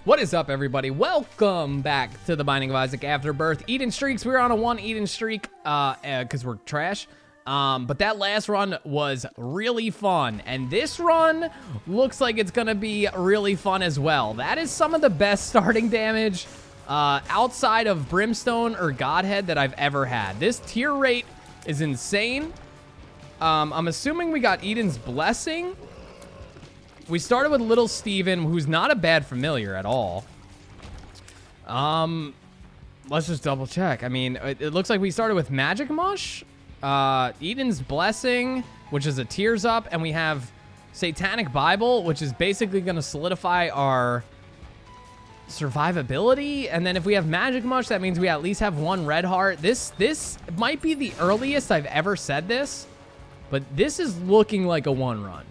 What is up, everybody? Welcome back to the Binding of Isaac Afterbirth. Eating streaks. We were on a 1 eating streak because we're trash. But that last run was really fun. And this run looks like it's going to be really fun as well. That is some of the best starting damage outside of Brimstone or Godhead that I've ever had. This tier rate is insane. I'm assuming we got Eden's Blessing. We started with Little Steven, who's not a bad familiar at all. Let's just double check. I mean, it looks like we started with Magic Mush, Eden's Blessing, which is a Tears Up, and we have Satanic Bible, which is basically going to solidify our survivability. And then if we have Magic Mush, that means we at least have 1 red heart. This might be the earliest I've ever said this, but this is looking like a 1 run.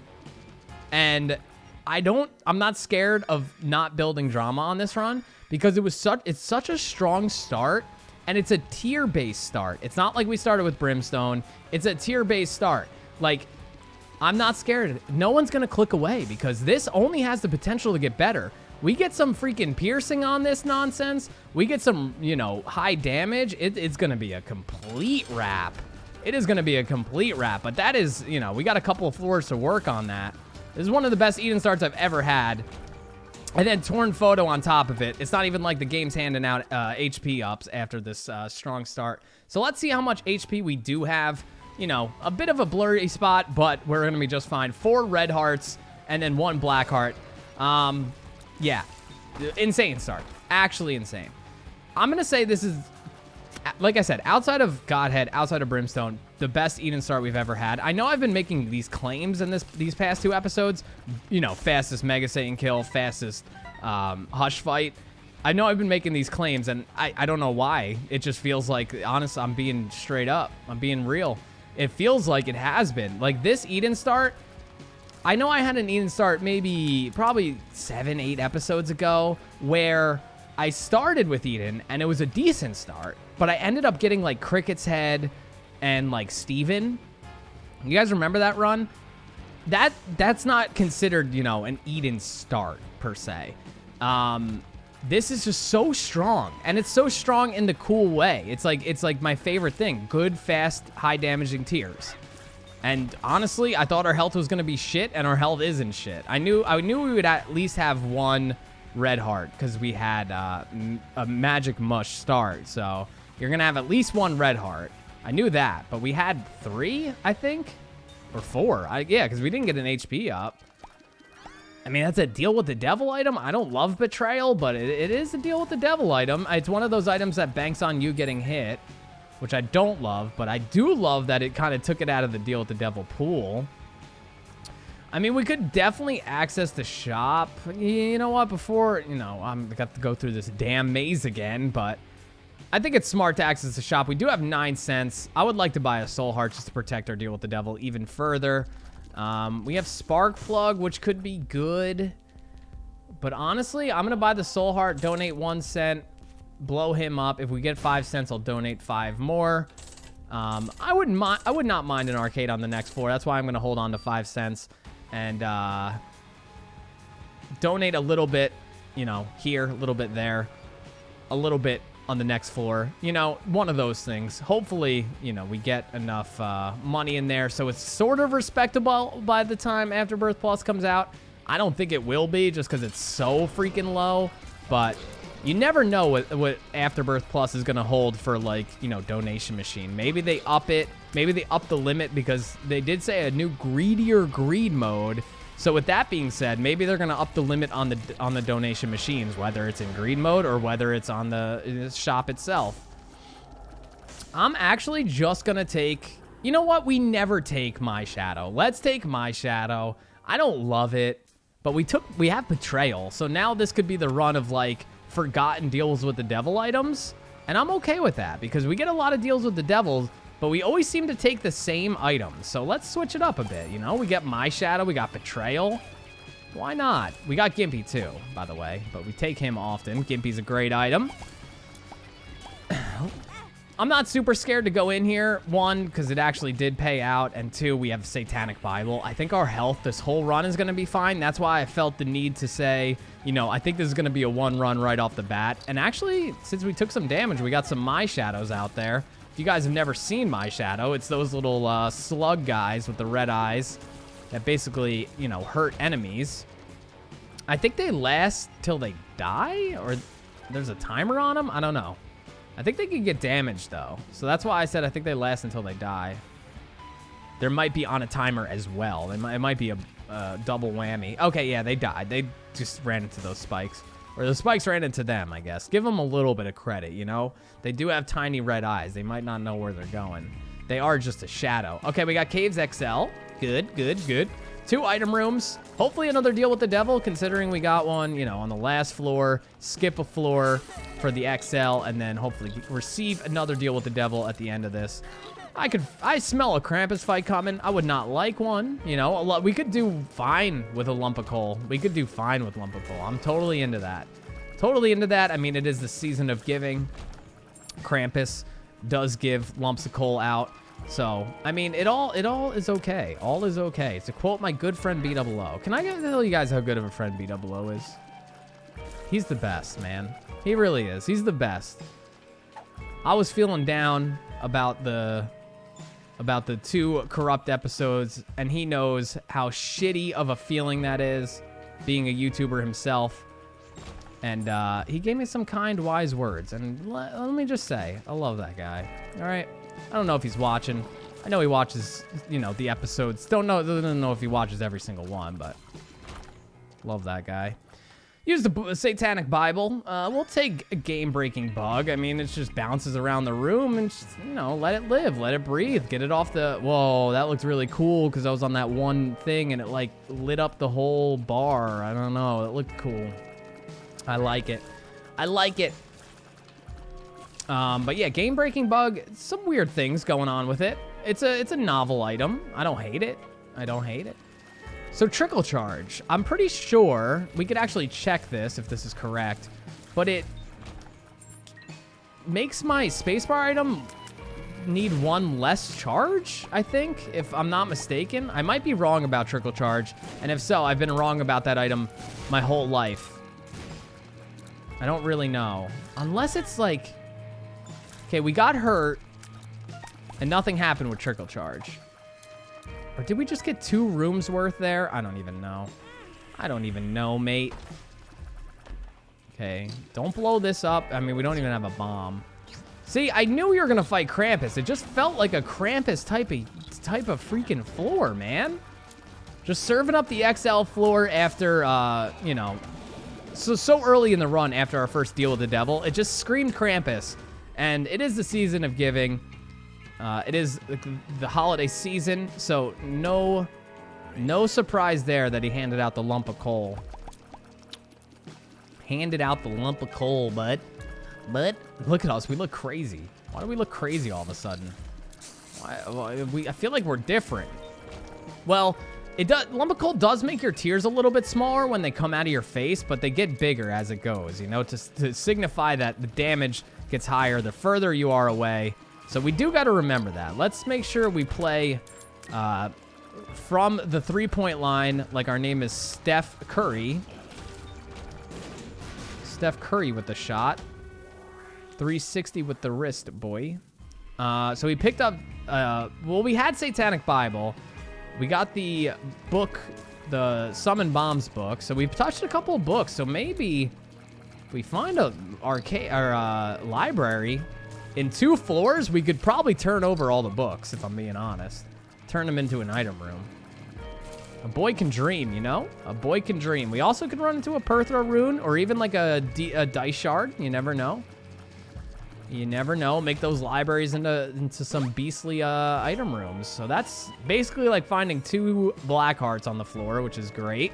And I'm not scared of not building drama on this run because it's such a strong start, and it's a tier-based start. It's not like we started with Brimstone. It's a tier-based start. Like, I'm not scared. No one's going to click away because this only has the potential to get better. We get some freaking piercing on this nonsense. We get some, high damage. It's going to be a complete wrap. It is going to be a complete wrap, but that is, we got a couple of floors to work on that. This is one of the best Eden starts I've ever had. And then Torn Photo on top of it. It's not even like the game's handing out HP ups after this strong start. So let's see how much HP we do have. A bit of a blurry spot, but we're going to be just fine. 4 red hearts and then 1 black heart. Yeah, insane start. Actually insane. I'm going to say this is, like I said, outside of Godhead, outside of Brimstone, the best Eden start we've ever had. I know I've been making these claims in these past 2 episodes. Fastest Mega Satan kill, fastest Hush fight. I know I've been making these claims, and I don't know why. It just feels like, honestly, I'm being straight up. I'm being real. It feels like it has been. Like, this Eden start, I know I had an Eden start probably 7, 8 episodes ago where I started with Eden, and it was a decent start, but I ended up getting, like, Cricket's Head and, like, Steven. You guys remember that run? That's not considered, an Eden start, per se. This is just so strong, and it's so strong in the cool way. It's like my favorite thing. Good, fast, high-damaging tiers. And honestly, I thought our health was going to be shit, and our health isn't shit. I knew we would at least have 1 red heart because we had a Magic Mush start. So you're going to have at least 1 red heart. I knew that, but we had 3, I think, or 4. Yeah, because we didn't get an HP up. I mean, that's a deal with the devil item. I don't love Betrayal, but it is a deal with the devil item. It's one of those items that banks on you getting hit, which I don't love, but I do love that it kind of took it out of the deal with the devil pool. I mean, we could definitely access the shop. You know what? Before, I'm got to go through this damn maze again, but I think it's smart to access the shop. We do have 9 cents. I would like to buy a soul heart just to protect our deal with the devil even further. We have Spark Plug, which could be good. But honestly, I'm going to buy the soul heart, donate 1 cent, blow him up. If we get 5 cents, I'll donate 5 more. I would not mind an arcade on the next floor. That's why I'm going to hold on to 5 cents and donate a little bit, here, a little bit there, a little bit on the next floor. One of those things. Hopefully, we get enough money in there so it's sort of respectable by the time Afterbirth Plus comes out. I don't think it will be just because it's so freaking low, but you never know what Afterbirth Plus is going to hold for, like, donation machine. Maybe they up it. Maybe they up the limit because they did say a new greedier greed mode. So with that being said, maybe they're going to up the limit on the donation machines, whether it's in greed mode or whether it's on the shop itself. I'm actually just going to take, you know what? We never take My Shadow. Let's take My Shadow. I don't love it, but we have Betrayal. So now this could be the run of, like, forgotten deals with the devil items, and I'm okay with that because we get a lot of deals with the devils, but we always seem to take the same items. So let's switch it up a bit. We get My Shadow, we got Betrayal. Why not? We got Gimpy too, by the way, but we take him often. Gimpy's a great item. I'm not super scared to go in here. One, because it actually did pay out. And two, we have Satanic Bible. I think our health this whole run is going to be fine. That's why I felt the need to say, you know, I think this is going to be a one run right off the bat. And actually, since we took some damage, we got some My Shadows out there. If you guys have never seen My Shadow, it's those little slug guys with the red eyes that basically, you know, hurt enemies. I think they last till they die, or there's a timer on them. I don't know. I think they can get damaged, though. So that's why I said I think they last until they die. There might be on a timer as well. It might be a double whammy. Okay, yeah, they died. They just ran into those spikes. Or the spikes ran into them, I guess. Give them a little bit of credit, you know? They do have tiny red eyes. They might not know where they're going. They are just a shadow. Okay, we got Caves XL. Good, good, good. 2 item rooms. Hopefully another deal with the devil, considering we got one, you know, on the last floor. Skip a floor for the XL, and then hopefully receive another deal with the devil at the end of this. I smell a Krampus fight coming. I would not like one, you know. We could do fine with a lump of coal. We could do fine with lump of coal. I'm totally into that. Totally into that. I mean, it is the season of giving. Krampus does give lumps of coal out. So, I mean, it all is okay. All is okay. To quote my good friend B-double-O. Can I tell you guys how good of a friend B-double-O is? He's the best, man. He really is. He's the best. I was feeling down about the 2 corrupt episodes, and he knows how shitty of a feeling that is, being a YouTuber himself. And he gave me some kind, wise words. And let me just say, I love that guy. All right? I don't know if he's watching. I know he watches, you know, the episodes. Don't know if he watches every single one, but love that guy. Use the Satanic Bible. We'll take a game-breaking bug. I mean, it just bounces around the room and just, you know, let it live, let it breathe, get it off the... Whoa, that looked really cool because I was on that one thing and it, like, lit up the whole bar. I don't know. It looked cool. I like it. I like it. But yeah, game-breaking bug, some weird things going on with it. It's a novel item. I don't hate it. I don't hate it. So trickle charge. I'm pretty sure we could actually check this if this is correct, but it makes my spacebar item need 1 less charge, I think, if I'm not mistaken. I might be wrong about trickle charge, and if so, I've been wrong about that item my whole life. I don't really know. Unless it's like... Okay, we got hurt, and nothing happened with trickle charge. Or did we just get 2 rooms worth there? I don't even know. I don't even know, mate. Okay, don't blow this up. I mean, we don't even have a bomb. See, I knew we were gonna fight Krampus. It just felt like a Krampus type of freaking floor, man. Just serving up the XL floor after, you know, so early in the run after our first deal with the devil. It just screamed Krampus. And it is the season of giving. It is the holiday season, so no surprise there that he handed out the lump of coal. Handed out the lump of coal, bud. But look at us, we look crazy. Why do we look crazy all of a sudden? I feel like we're different. Well, lump of coal does make your tears a little bit smaller when they come out of your face, but they get bigger as it goes, you know, to signify that the damage gets higher the further you are away. So we do got to remember that. Let's make sure we play from the 3-point line like our name is Steph Curry. Steph Curry with the shot. 360 with the wrist, boy. So we picked up, well, we had Satanic Bible. We got the book, the Summon Bombs book. So we've touched a couple of books. So maybe if we find a library in 2 floors, we could probably turn over all the books, if I'm being honest. Turn them into an item room. A boy can dream, you know? A boy can dream. We also could run into a Perthra rune or even like a dice shard. You never know. You never know. Make those libraries into some beastly item rooms. So that's basically like finding 2 black hearts on the floor, which is great.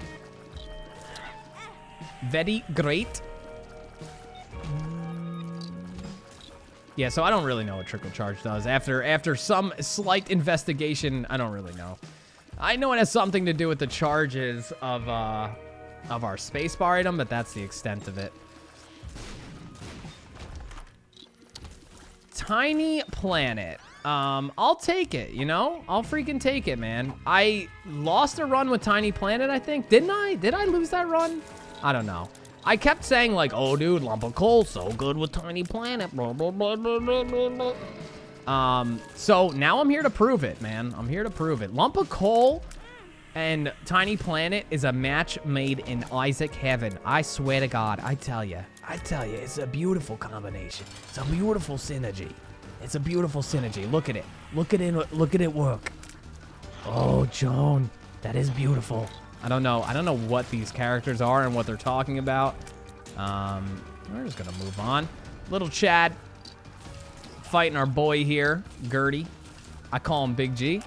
Very great. Yeah, so I don't really know what trickle charge does. After some slight investigation, I don't really know. I know it has something to do with the charges of our spacebar item, but that's the extent of it. Tiny planet. I'll take it, you know? I'll freaking take it, man. I lost a run with Tiny Planet, I think. Didn't I? Did I lose that run? I don't know. I kept saying, like, oh, dude, lump of coal, so good with Tiny Planet. Blah, blah, blah, blah, blah, blah. So now I'm here to prove it, man. I'm here to prove it. Lump of coal and Tiny Planet is a match made in Isaac heaven. I swear to God, I tell you, it's a beautiful combination. It's a beautiful synergy. It's a beautiful synergy. Look at it. Look at it work. Oh, Joan, that is beautiful. I don't know what these characters are and what they're talking about. We're just gonna move on. Little Chad fighting our boy here, Gertie. I call him Big G.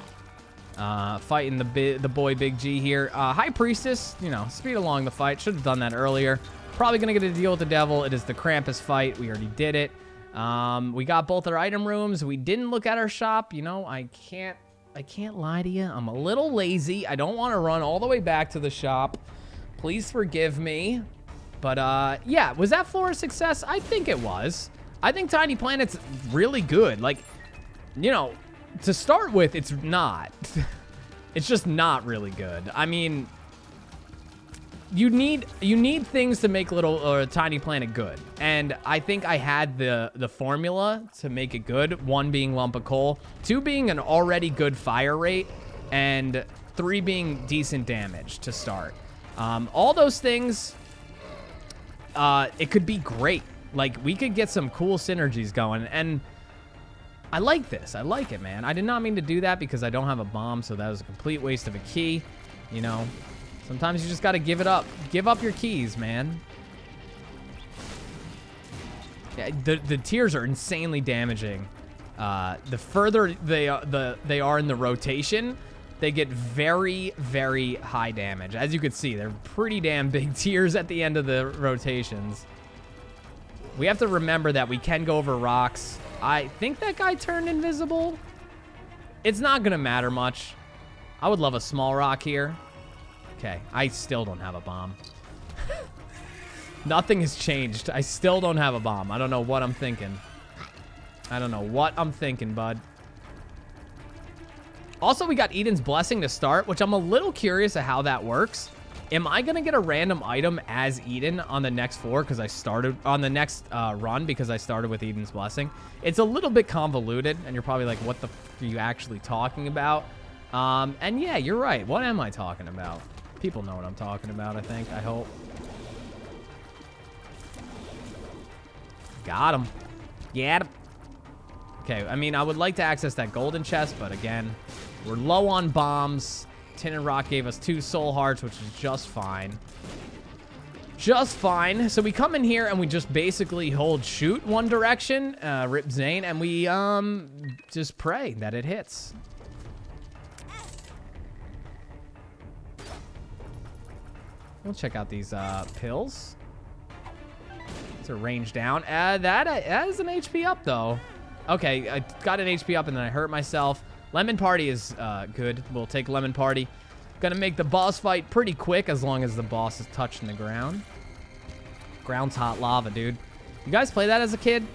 Fighting the boy Big G here. High Priestess, you know, speed along the fight. Should have done that earlier. Probably gonna get to deal with the devil. It is the Krampus fight. We already did it. We got both our item rooms. We didn't look at our shop. You know, I can't lie to you. I'm a little lazy. I don't want to run all the way back to the shop. Please forgive me. But, yeah, was that floor a success? I think it was. I think Tiny Planet's really good. Like, you know, to start with, it's not. It's just not really good. I mean, you need things to make Tiny Planet good, and I think I had the formula to make it good. 1 being lump of coal, 2 being an already good fire rate, and 3 being decent damage to start. All those things, it could be great. Like, we could get some cool synergies going, and I like this. I like it, man. I did not mean to do that because I don't have a bomb, so that was a complete waste of a key, you know. Sometimes you just gotta give it up. Give up your keys, man. Yeah, the tiers are insanely damaging. The further they are in the rotation, they get very, very high damage. As you can see, they're pretty damn big tiers at the end of the rotations. We have to remember that we can go over rocks. I think that guy turned invisible. It's not gonna matter much. I would love a small rock here. Okay, I still don't have a bomb. Nothing has changed. I still don't have a bomb. I don't know what I'm thinking. I don't know what I'm thinking, bud. Also, we got Eden's Blessing to start, which I'm a little curious of how that works. Am I going to get a random item as Eden on the next floor because I started on the next run because I started with Eden's Blessing? It's a little bit convoluted, and you're probably like, what the f are you actually talking about? And yeah, you're right. What am I talking about? People know what I'm talking about, I think. I hope. Got him. Get him. Okay, I mean, I would like to access that golden chest, but again, we're low on bombs. Tin and Rock gave us 2 soul hearts, which is just fine. Just fine. So we come in here and we just basically hold shoot one direction, rip Zane, and we just pray that it hits. We'll check out these pills. It's a range down. That is an HP up, though. Okay, I got an HP up and then I hurt myself. Lemon Party is good. We'll take Lemon Party. Gonna make the boss fight pretty quick as long as the boss is touching the ground. Ground's hot lava, dude. You guys play that as a kid?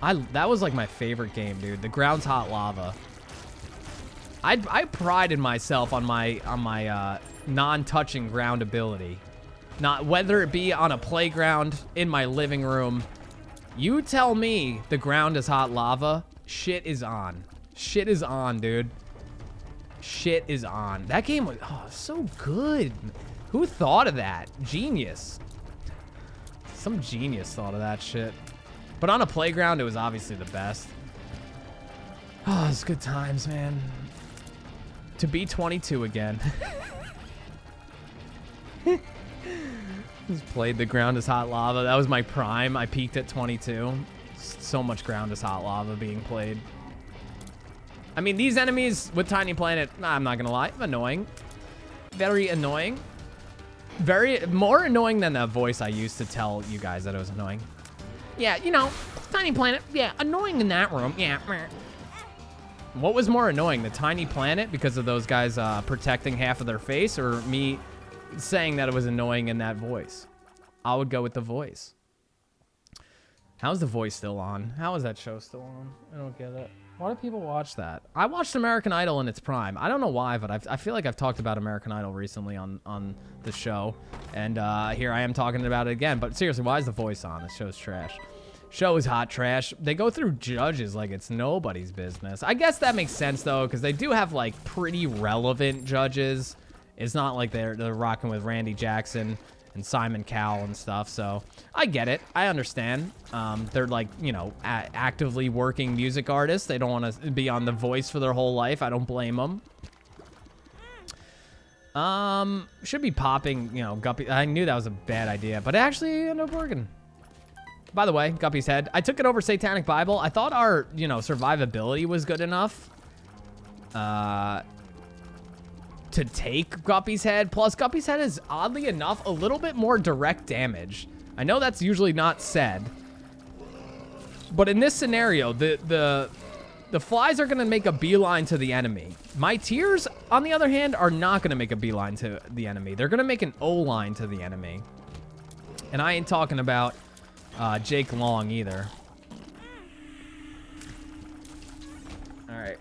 That was like my favorite game, dude. The ground's hot lava. I prided myself on my non-touching ground ability. Not whether it be on a playground, in my living room. You tell me the ground is hot lava, shit is on. Shit is on, dude. Shit is on. That game was so good. Who thought of that? Genius. Some genius thought of that shit. But on a playground, it was obviously the best. Oh, it's good times, man. To be 22 again. Just played the ground is hot lava. That was my prime. I peaked at 22. So much ground is hot lava being played. I mean, these enemies with Tiny Planet, I'm not gonna lie, annoying. Very annoying. More annoying than the voice I used to tell you guys that it was annoying. Yeah, you know, Tiny Planet, yeah, annoying in that room, yeah. What was more annoying, the Tiny Planet because of those guys protecting half of their face, or me saying that it was annoying in that voice? I would go with the voice. How's The Voice still on? How is that show still on? I don't get it. Why do people watch that? I watched American Idol in its prime. I don't know why, but I feel like I've talked about American Idol recently on the show. And here I am talking about it again. But seriously, why is The Voice on? This show's trash. Show is hot trash. They go through judges like it's nobody's business. I guess that makes sense, though, because they do have, like, pretty relevant judges. It's not like they're rocking with Randy Jackson and Simon Cowell and stuff, so I get it. I understand. They're like, you know, actively working music artists. They don't want to be on The Voice for their whole life. I don't blame them. Should be popping, you know, Guppy. I knew that was a bad idea, but it actually ended up working. By the way, Guppy's Head. I took it over Satanic Bible. I thought our, you know, survivability was good enough. To take Guppy's Head. Plus, Guppy's Head is, oddly enough, a little bit more direct damage. I know that's usually not said. But in this scenario, the flies are going to make a beeline to the enemy. My tears, on the other hand, are not going to make a beeline to the enemy. They're going to make an O-line to the enemy. And I ain't talking about Jake Long either. All right.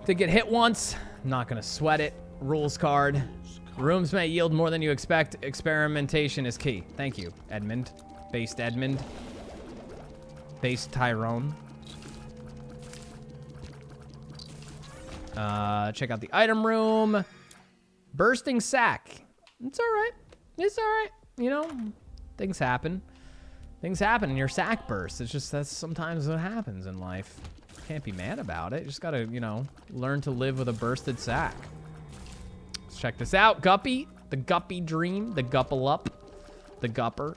To get hit once... Not gonna sweat it. Rules card. Rooms may yield more than you expect. Experimentation is key. Thank you, Edmund. Based Edmund. Based Tyrone. Check out the item room. Bursting sack. It's all right. It's all right. You know, things happen. Things happen and your sack bursts. It's just that's sometimes what happens in life. Can't be mad about it. You just gotta, you know, learn to live with a bursted sack. Let's check this out. Guppy. The Guppy dream. The Gupple up. The Gupper.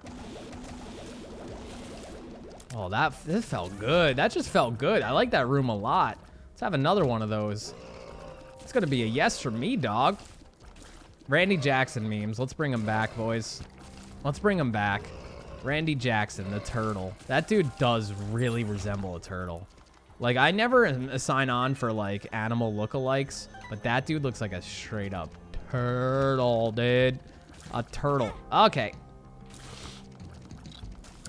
Oh, this felt good. That just felt good. I like that room a lot. Let's have another one of those. It's gonna be a yes from me, dog. Randy Jackson memes. Let's bring them back, boys. Let's bring them back. Randy Jackson, the turtle. That dude does really resemble a turtle. Like, I never sign on for, like, animal lookalikes, but that dude looks like a straight-up turtle, dude. A turtle. Okay.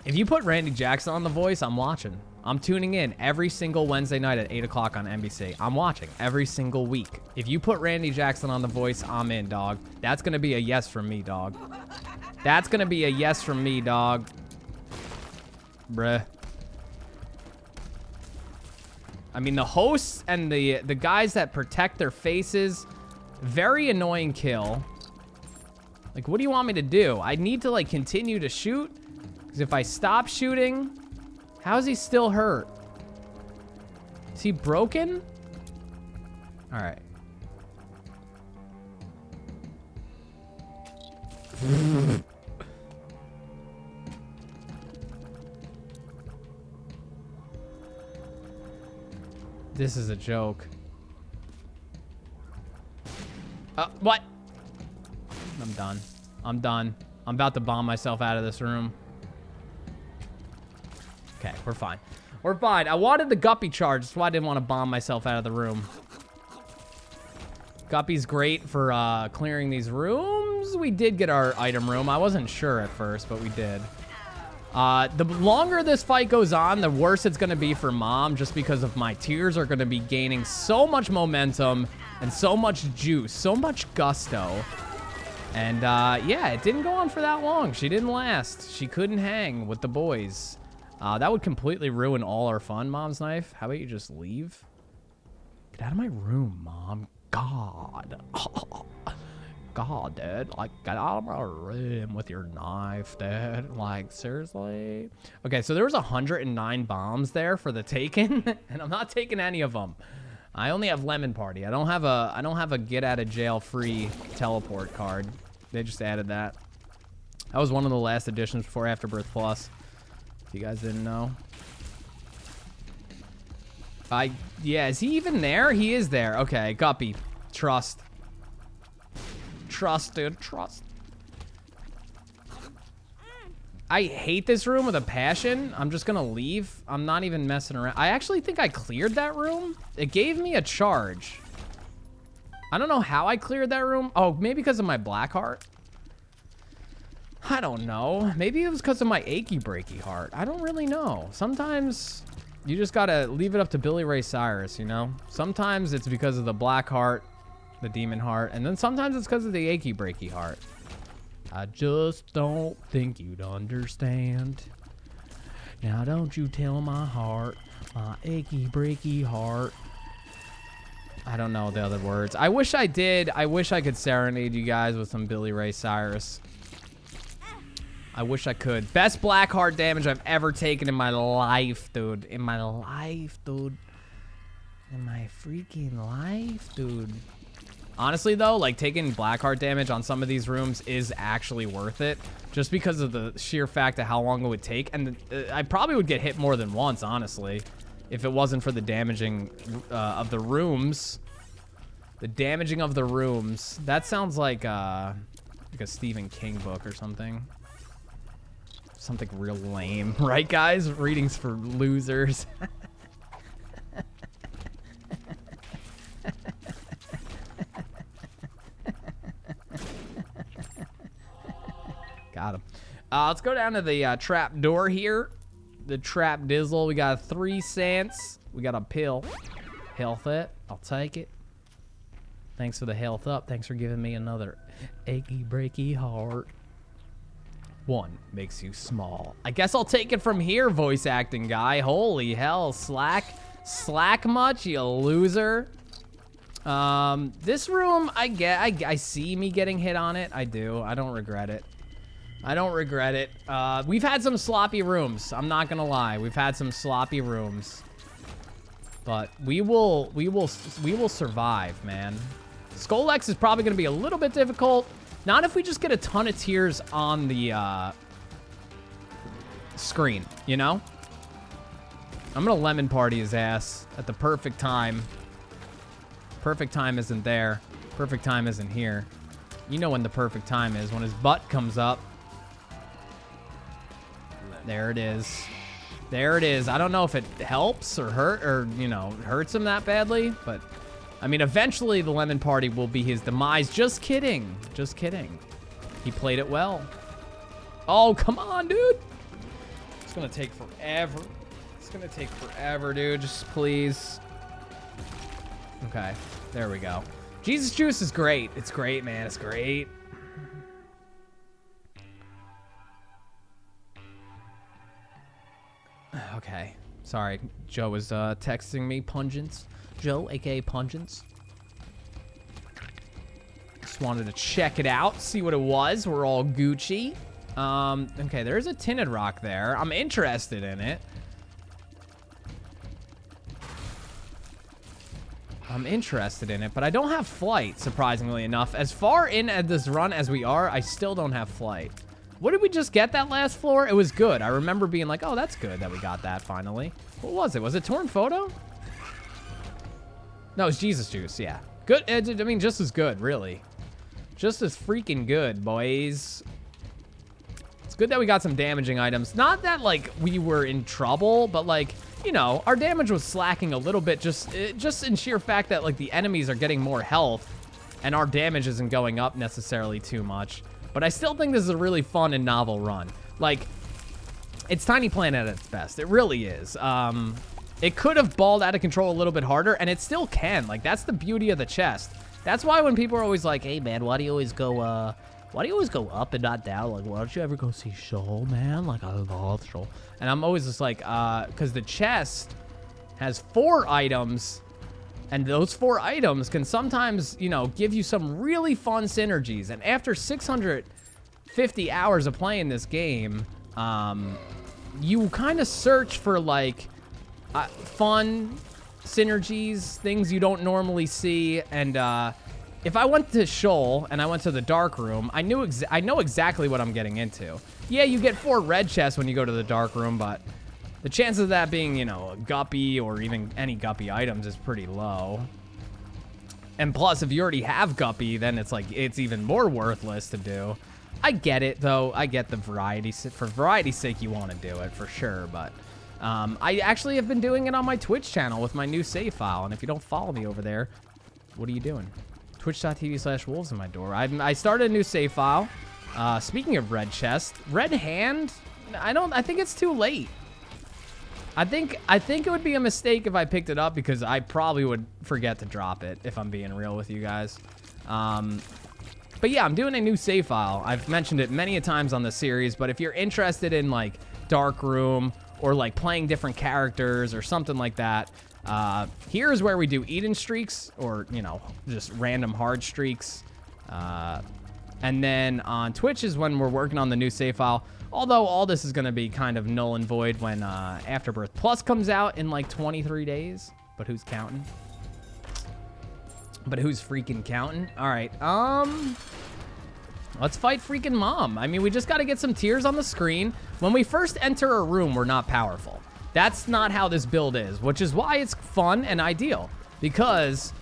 If you put Randy Jackson on The Voice, I'm watching. I'm tuning in every single Wednesday night at 8 o'clock on NBC. I'm watching every single week. If you put Randy Jackson on The Voice, I'm in, dog. That's going to be a yes from me, dog. That's going to be a yes from me, dog. Bruh. I mean, the hosts and the guys that protect their faces, very annoying kill. Like, what do you want me to do? I need to, like, continue to shoot? Because if I stop shooting, how is he still hurt? Is he broken? All right. This is a joke. What? I'm done. I'm done. I'm about to bomb myself out of this room. Okay, we're fine. We're fine. I wanted the Guppy charge. That's why I didn't want to bomb myself out of the room. Guppy's great for clearing these rooms. We did get our item room. I wasn't sure at first, but we did. The longer this fight goes on, the worse it's going to be for Mom, just because of my tears are going to be gaining so much momentum and so much juice, so much gusto. And, yeah, it didn't go on for that long. She didn't last. She couldn't hang with the boys. That would completely ruin all our fun, Mom's Knife. How about you just leave? Get out of my room, Mom. God. God, Dad. Like, get out of my room with your knife, Dad. Like, seriously? Okay, so there was 109 bombs there for the taken, and I'm not taking any of them. I only have Lemon Party. I don't have a get out of jail free teleport card. They just added that. That was one of the last additions before Afterbirth Plus. If you guys didn't know. Yeah, is he even there? He is there. Okay, Guppy. Trust. Trust, dude. Trust. I hate this room with a passion. I'm just gonna leave. I'm not even messing around. I actually think I cleared that room. It gave me a charge. I don't know how I cleared that room. Oh, maybe because of my black heart. I don't know. Maybe it was because of my achy breaky heart. I don't really know. Sometimes you just gotta leave it up to Billy Ray Cyrus, you know? Sometimes it's because of the black heart, the demon heart, and then sometimes it's because of the achy breaky heart. I just don't think you'd understand. Now don't you tell my heart, my achy breaky heart. I don't know the other words. I wish I did. I wish I could serenade you guys with some Billy Ray Cyrus. I wish I could. Best black heart damage I've ever taken in my life, dude. In my life, dude. In my freaking life, dude. Honestly, though, like, taking black heart damage on some of these rooms is actually worth it. Just because of the sheer fact of how long it would take. And I probably would get hit more than once, honestly. If it wasn't for the damaging of the rooms. The damaging of the rooms. That sounds like a Stephen King book or something. Something real lame. Right, guys? Readings for losers. Got him. Let's go down to the trap door here. The trap dizzle. We got 3 cents. We got a pill. Health it. I'll take it. Thanks for the health up. Thanks for giving me another achy breaky heart. 1 makes you small. I guess I'll take it from here, voice acting guy. Holy hell, slack much, you loser. This room, I see me getting hit on it. I do. I don't regret it. I don't regret it. We've had some sloppy rooms. I'm not gonna lie. We've had some sloppy rooms, but we will survive, man. Skolex is probably gonna be a little bit difficult. Not if we just get a ton of tears on the screen, you know? I'm gonna lemon party his ass at the perfect time. Perfect time isn't there. Perfect time isn't here. You know when the perfect time is, when his butt comes up. There it is. There it is. I don't know if it helps or hurts him that badly, but I mean, eventually the lemon party will be his demise. Just kidding. Just kidding. He played it well. Oh, come on, dude. It's gonna take forever. It's gonna take forever, dude. Just please. Okay, there we go. Jesus Juice is great. It's great, man. It's great. Okay, sorry. Joe was texting me. Pungence. Joe, aka Pungence. Just wanted to check it out, see what it was. We're all Gucci. Okay, there's a tinted rock there. I'm interested in it. I'm interested in it, but I don't have flight, surprisingly enough. As far in at this run as we are, I still don't have flight. What did we just get that last floor? It was good. I remember being like, oh, that's good that we got that finally. What was it? Was it Torn Photo? No, it's Jesus Juice, yeah. Good, I mean, just as good, really. Just as freaking good, boys. It's good that we got some damaging items. Not that, like, we were in trouble, but, like, you know, our damage was slacking a little bit just in sheer fact that, like, the enemies are getting more health and our damage isn't going up necessarily too much. But I still think this is a really fun and novel run. Like, it's Tiny Planet at its best. It really is. It could have balled out of control a little bit harder, and it still can. Like, that's the beauty of the chest. That's why when people are always like, hey, man, why do you always go up and not down? Like, why don't you ever go see Shoal, man? Like, I love Shoal. And I'm always just like, because the chest has 4 items, and those 4 items can sometimes, you know, give you some really fun synergies. And after 650 hours of playing this game, you kind of search for, like, fun synergies, things you don't normally see. And if I went to Shoal and I went to the dark room, I know exactly what I'm getting into. Yeah, you get 4 red chests when you go to the dark room, but the chances of that being, you know, a guppy or even any guppy items is pretty low. And plus, if you already have guppy, then it's like, it's even more worthless to do. I get it, though. I get the variety. For variety's sake, you want to do it, for sure, but I actually have been doing it on my Twitch channel with my new save file, and if you don't follow me over there, what are you doing? Twitch.tv/wolvesatmydoor. I started a new save file. Speaking of red chest, red hand, I think it's too late. I think it would be a mistake if I picked it up because I probably would forget to drop it if I'm being real with you guys. But yeah, I'm doing a new save file. I've mentioned it many a times on the series, but if you're interested in like Dark Room or like playing different characters or something like that, here's where we do Eden streaks or, you know, just random hard streaks. And then on Twitch is when we're working on the new save file. Although all this is going to be kind of null and void when Afterbirth Plus comes out in like 23 days. But who's counting? But who's freaking counting? All right. Let's fight freaking Mom. I mean, we just got to get some tears on the screen. When we first enter a room, we're not powerful. That's not how this build is, which is why it's fun and ideal. Because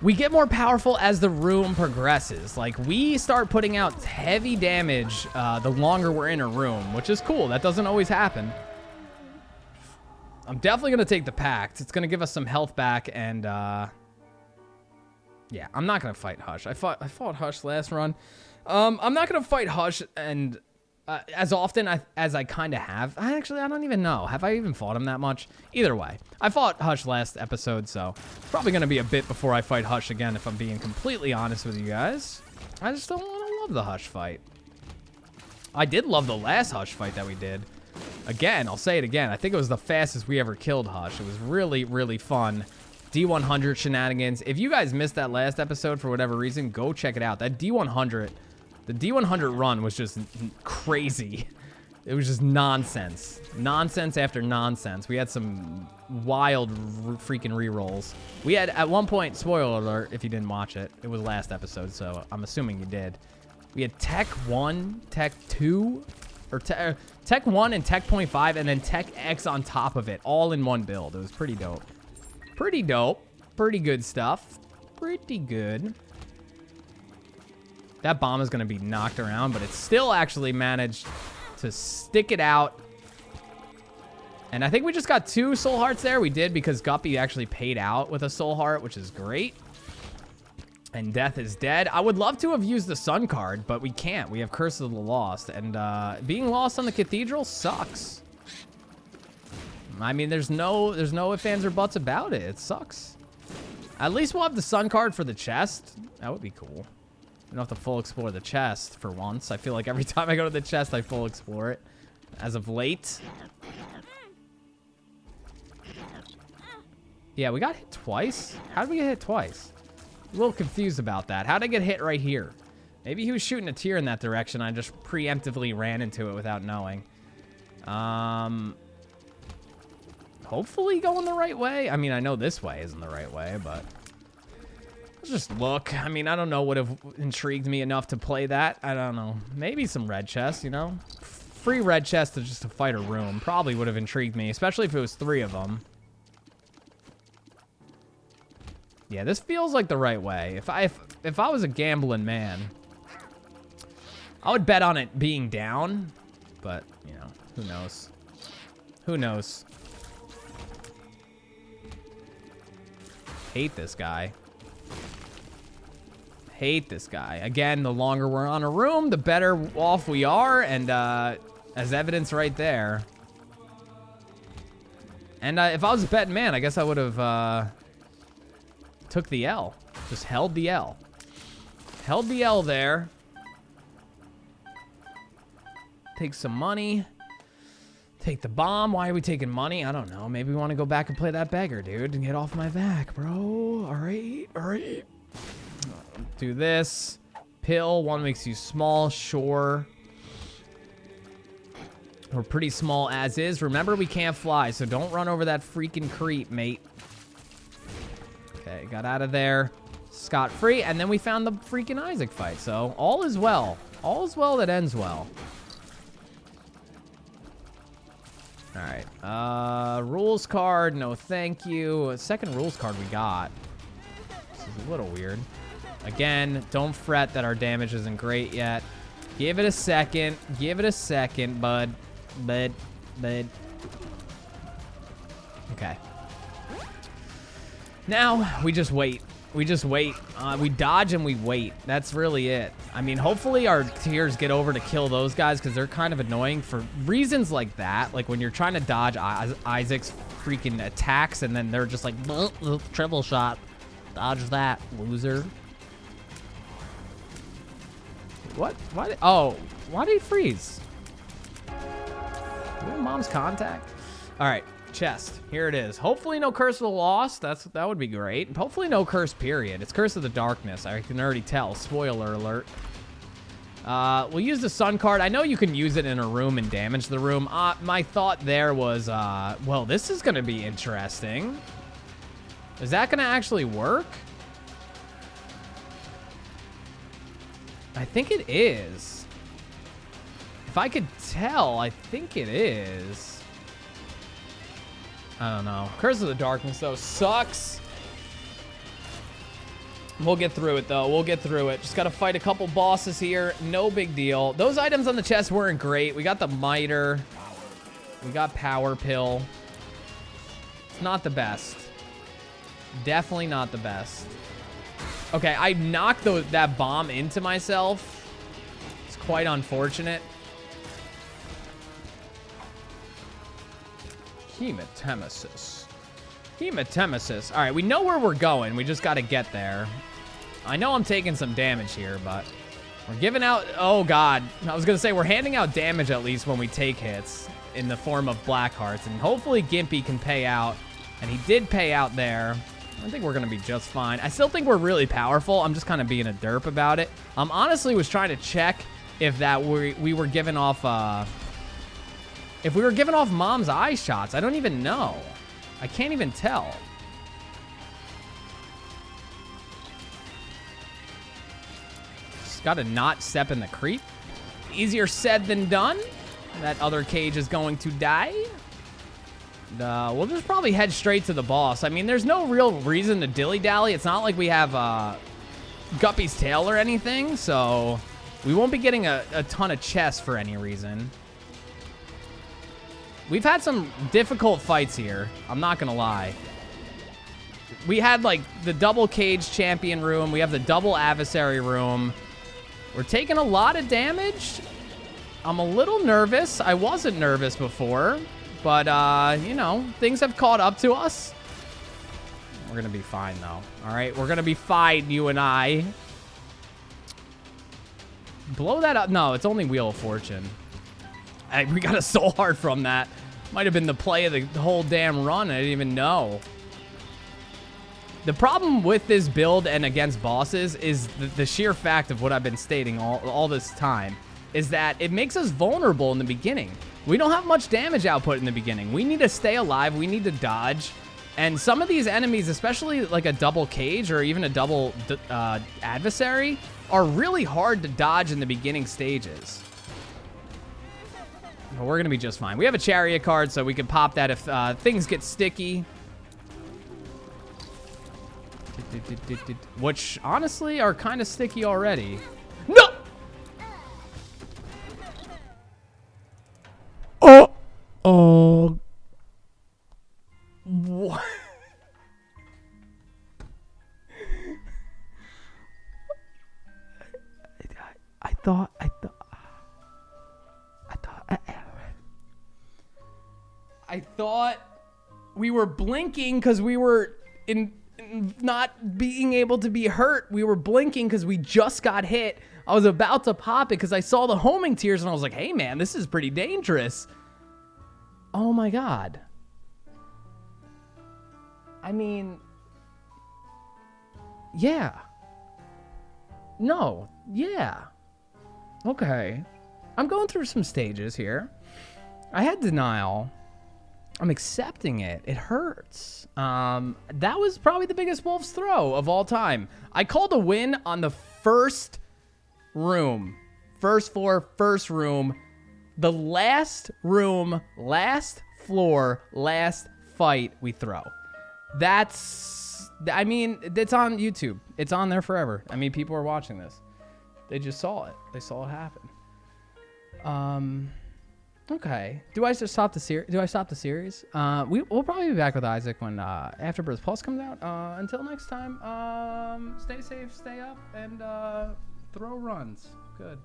we get more powerful as the room progresses. Like, we start putting out heavy damage the longer we're in a room, which is cool. That doesn't always happen. I'm definitely going to take the PACT. It's going to give us some health back, and yeah, I'm not going to fight Hush. I fought Hush last run. I'm not going to fight Hush and as often as I kind of have. I don't even know. Have I even fought him that much? Either way, I fought Hush last episode, so it's probably going to be a bit before I fight Hush again, if I'm being completely honest with you guys. I just don't want to love the Hush fight. I did love the last Hush fight that we did. Again, I'll say it again. I think it was the fastest we ever killed Hush. It was really, really fun. D100 shenanigans. If you guys missed that last episode for whatever reason, go check it out. That D100... The D100 run was just crazy. It was just nonsense. Nonsense after nonsense. We had some wild freaking rerolls. We had, at one point, spoiler alert, if you didn't watch it, it was last episode, so I'm assuming you did. We had Tech 1, Tech 2, or Tech 1 and Tech 0.5, and then Tech X on top of it, all in one build. It was pretty dope. Pretty dope. Pretty good stuff. Pretty good. That bomb is going to be knocked around, but it still actually managed to stick it out. And I think we just got 2 soul hearts there. We did because Guppy actually paid out with a soul heart, which is great. And Death is dead. I would love to have used the Sun card, but we can't. We have Curse of the Lost. And being lost on the Cathedral sucks. I mean, there's no ifs, ands, or buts about it. It sucks. At least we'll have the Sun card for the chest. That would be cool. I don't have to full explore the chest for once. I feel like every time I go to the chest, I full explore it. As of late. Yeah, we got hit twice. How did we get hit twice? A little confused about that. How did I get hit right here? Maybe he was shooting a tear in that direction. I just preemptively ran into it without knowing. Hopefully going the right way. I mean, I know this way isn't the right way, but... Let's just look. I mean, I don't know what would have intrigued me enough to play that. I don't know. Maybe some red chest, you know? Free red chest to just to fight a room probably would have intrigued me, especially if it was 3 of them. Yeah, this feels like the right way. If I was a gambling man, I would bet on it being down, but, you know, who knows? Who knows? Hate this guy. Hate this guy. Again, the longer we're on a room, the better off we are, and as evidence right there. And if I was a betting man, I guess I would have took the L. Just held the L. Held the L there. Take some money. Take the bomb. Why are we taking money? I don't know. Maybe we want to go back and play that beggar, dude, and get off my back, bro. All right. All right. Do this. Pill. 1 makes you small. Sure. We're pretty small as is. Remember, we can't fly, so don't run over that freaking creep, mate. Okay, got out of there scot-free, and then we found the freaking Isaac fight, so all is well. All is well that ends well. All right. Rules card. No, thank you. Second rules card we got. This is a little weird. Again, don't fret that our damage isn't great yet. Give it a second. Give it a second, bud. Bud. Okay. Now, we just wait. We just wait. We dodge and we wait. That's really it. I mean, hopefully our tiers get over to kill those guys because they're kind of annoying for reasons like that. Like when you're trying to dodge Isaac's freaking attacks and then they're just like, triple shot. Dodge that, loser. What? Why did, oh, why did he freeze? Do we have mom's contact? All right. Chest. Here it is. Hopefully no Curse of the Lost. That would be great. Hopefully no curse, period. It's Curse of the Darkness. I can already tell. Spoiler alert. We'll use the Sun card. I know you can use it in a room and damage the room. My thought there was, well, this is going to be interesting. Is that going to actually work? I think it is. If I could tell, I think it is. I don't know. Curse of the Darkness, though, sucks. We'll get through it, though. We'll get through it. Just got to fight a couple bosses here. No big deal. Those items on the chest weren't great. We got the Miter. We got Power Pill. It's not the best. Definitely not the best. Okay, I knocked that bomb into myself. It's quite unfortunate. Hematemesis. Hematemesis. All right, we know where we're going. We just got to get there. I know I'm taking some damage here, but we're giving out... Oh, God. I was going to say, we're handing out damage at least when we take hits in the form of black hearts. And hopefully Gimpy can pay out. And he did pay out there. I think we're going to be just fine. I still think we're really powerful. I'm just kind of being a derp about it. Honestly was trying to check if that we were giving off... If we were giving off mom's eye shots, I don't even know. I can't even tell. Just gotta not step in the creep. Easier said than done. That other cage is going to die. We'll just probably head straight to the boss. I mean, there's no real reason to dilly-dally. It's not like we have Guppy's tail or anything, so we won't be getting a ton of chests for any reason. We've had some difficult fights here. I'm not going to lie. We had, like, the double cage champion room. We have the double adversary room. We're taking a lot of damage. I'm a little nervous. I wasn't nervous before. But, you know, things have caught up to us. We're going to be fine, though. All right? We're going to be fine, you and I. Blow that up. No, it's only Wheel of Fortune. We got a soul heart from that. Might have been the play of the whole damn run. I didn't even know. The problem with this build and against bosses is the sheer fact of what I've been stating all this time is that it makes us vulnerable in the beginning. We don't have much damage output in the beginning. We need to stay alive. We need to dodge. And some of these enemies, especially like a double cage or even a double adversary, are really hard to dodge in the beginning stages. But we're going to be just fine. We have a chariot card, so we can pop that if things get sticky. Which, honestly, are kind of sticky already. No! Oh. What? I thought we were blinking because we were in not being able to be hurt. We were blinking because we just got hit. I was about to pop it because I saw the homing tears and I was like, hey man, this is pretty dangerous. Oh my God. I mean, yeah. No, yeah. Okay. I'm going through some stages here. I had denial. I'm accepting it. It hurts. That was probably the biggest wolf's throw of all time. I called a win on the first room. First floor, first room. The last room, last floor, last fight we throw. That's, I mean, it's on YouTube. It's on there forever. I mean, people are watching this. They just saw it. They saw it happen. Okay. Do I just stop the series? Do I stop the series? We'll probably be back with Isaac when Afterbirth Plus comes out. Until next time, stay safe, stay up, and throw runs. Good.